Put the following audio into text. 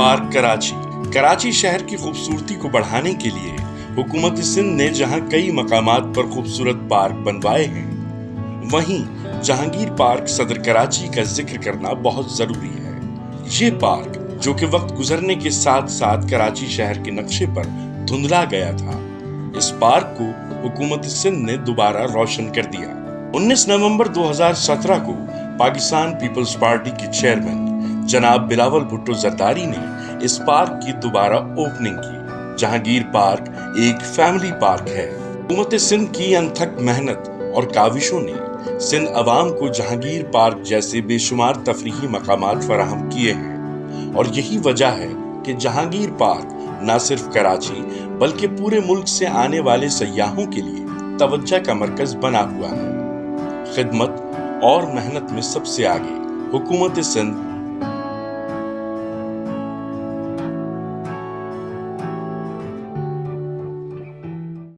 Park Karachi. Karachi शहर की खूबसूरती को बढ़ाने के लिए हुकूमत सिंध ने जहां कई मकामात पर खूबसूरत पार्क बनवाए हैं, वहीं जहांगीर पार्क सदर कराची का जिक्र करना बहुत जरूरी है। ये पार्क, जो कि वक्त गुजरने के साथ साथ कराची शहर के नक्शे पर धुंधला गया था, इस पार्क को हुकूमत सिंध ने दोबारा रोशन कर दिया। 19 नवंबर 2017 को पाकिस्तान पीपल्स पार्टी के चेयरमैन जनाब बिलावल भुट्टो जरदारी ने इस पार्क की दोबारा ओपनिंग की। जहांगीर पार्क एक फैमिली पार्क है। हुकूमत सिंध की अनथक मेहनत और काविशों ने सिंध अवाम को जहांगीर पार्क जैसे बेशुमार तफरीही मकामात फराहम किए हैं, और यही वजह है कि जहांगीर पार्क न सिर्फ कराची बल्कि पूरे मुल्क से आने वाले सयाहों के लिए तवज्जो का मरकज बना हुआ है। खिदमत और मेहनत में सबसे आगे हुकूमत सिंध